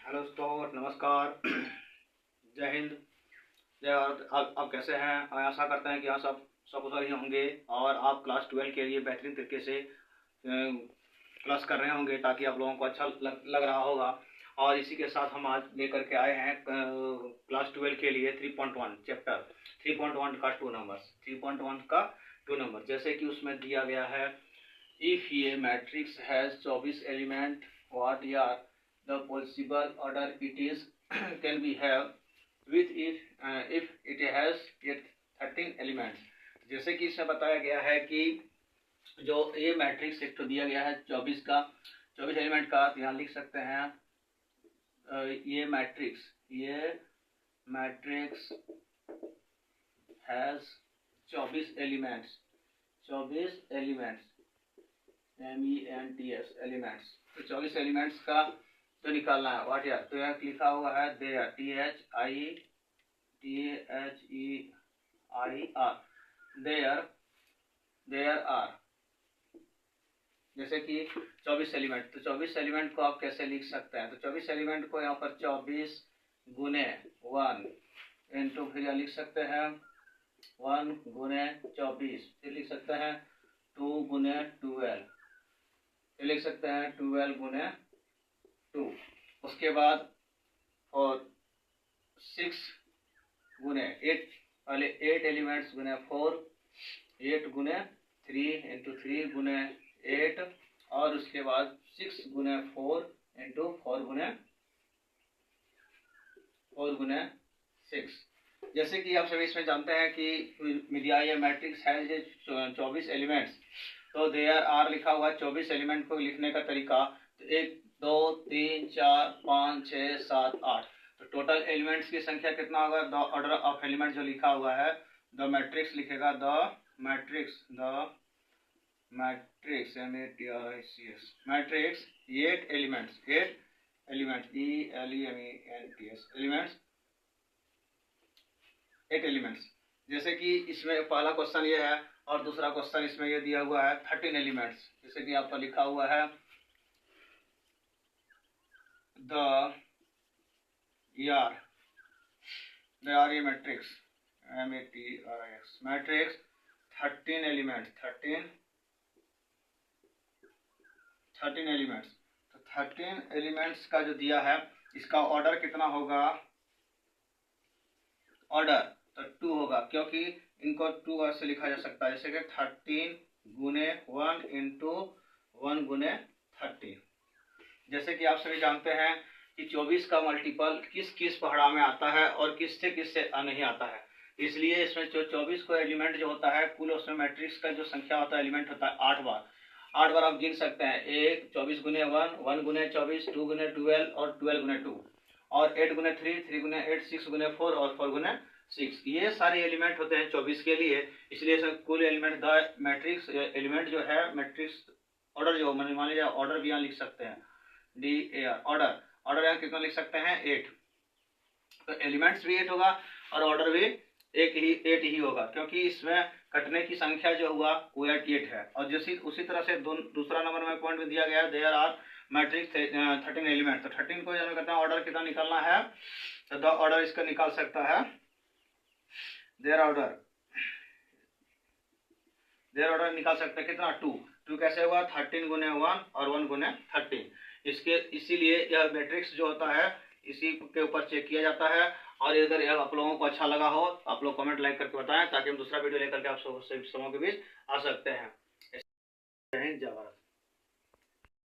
Hello दोस्तों, नमस्कार। जय हिंद, जय भारत। आप कैसे हैं? आशा करते हैं कि आप सब सकुशल ही होंगे और आप क्लास 12 के लिए बेहतरीन तरीके से क्लास कर रहे होंगे, ताकि आप लोगों को अच्छा लग रहा होगा। और इसी के साथ हम आज लेकर के आए हैं क्लास 12 के लिए 3.1 चैप्टर 3.1 का 2 नंबर्स 3.1 का 2 नंबर। जैसे कि उसमें दिया गया है, इफ ये matrix has 24 element, what are the possible order it is can be have with if it has yet 13 elements। जैसे कि इसमें बताया गया है कि जो ये मैट्रिक्स एक तो दिया गया है 24 एलिमेंट का, यहाँ लिख सकते हैं ये matrix has 24 elements MENTS elements. तो 24 एलिमेंट्स का तो निकालना है। व्हाट यार, तो यहाँ लिखा हुआ है देयर, THEIR, देयर आर। जैसे कि 24 एलिमेंट, तो 24 एलिमेंट को आप कैसे लिख सकते हैं? तो 24 एलिमेंट को यहाँ पर 24 गुने 1 इंटू, फिर यहाँ लिख सकते हैं 1 गुने 24, फिर लिख सकते हैं 2 गुने 12, फिर लिख सकते हैं 12 गुने 2। उसके बाद और 6 गुने 8, पहले 8 एलिमेंट्स गुने 4, 8 गुने 3 इंटू 3 गुने 8, और उसके बाद 6 गुने 4 इंटू 4 गुने 6। जैसे कि आप सभी इसमें जानते हैं कि मीडिया ये मैट्रिक्स है 24 एलिमेंट्स, तो देयर आर लिखा हुआ 24 एलिमेंट को लिखने का तरीका, तो 1 2 3 4 5 6 7 8, तो टोटल एलिमेंट्स की संख्या कितना होगा? द ऑर्डर ऑफ एलिमेंट जो लिखा हुआ है, द मैट्रिक्स लिखेगा, the matrix matrix 8 elements elements. जैसे कि इसमें पहला क्वेश्चन ये है और दूसरा क्वेश्चन इसमें ये दिया हुआ है 13 एलिमेंट्स। जैसे कि आपका लिखा हुआ है they are a matrix matrix 13 elements 13 elements. तो 13 एलिमेंट्स का जो दिया है, इसका ऑर्डर कितना होगा? ऑर्डर तो 2 होगा, क्योंकि इनको 2 से लिखा जा सकता है। जैसे कि 13 गुने 1 इंटू 1 गुने 13। जैसे कि आप सभी जानते हैं कि 24 का मल्टीपल किस किस पहाड़ा में आता है और किससे किससे नहीं आता है। इसलिए इसमें जो 24 को एलिमेंट जो होता है, कुल उसमें मैट्रिक्स का जो संख्या होता है एलिमेंट होता है 8 बार आप गिन सकते हैं। 1 24 गुने 1, 1 गुने 24, 2 गुने 12 और 12 गुने 2, और 8 गुने 3, 3 गुने 8, 6 गुने 4 और 4 गुने 6। ये सारे एलिमेंट होते हैं 24 के लिए। इसलिए कुल एलिमेंट द मैट्रिक्स एलिमेंट जो है मैट्रिक्स ऑर्डर जो मान लीजिए ऑर्डर भी यहाँ लिख सकते हैं DAR ऑर्डर यहाँ कितना लिख सकते हैं? 8। तो एलिमेंट्स भी 8 होगा और ऑर्डर भी 8 ही होगा, क्योंकि इसमें कटने की संख्या जो हुआ वो 8 है। और जैसे उसी तरह से दूसरा नंबर में पॉइंट में दिया गया देयर आर मैट्रिक्स 13 एलिमेंट। तो 13 को जब कहते हैं ऑर्डर कितना निकालना है, तो द ऑर्डर इसका निकाल सकता है देयर ऑर्डर निकाल सकते हैं कितना? 2 कैसे होगा? 13 गुने 1 और 1 गुने 13। इसीलिए यह मैट्रिक्स जो होता है इसी के ऊपर चेक किया जाता है। और अगर यह आप लोगों को अच्छा लगा हो, आप लोग कमेंट लाइक करके बताएं, ताकि हम दूसरा वीडियो लेकर के आप सब के बीच आ सकते हैं। जय हिंद, जय भारत।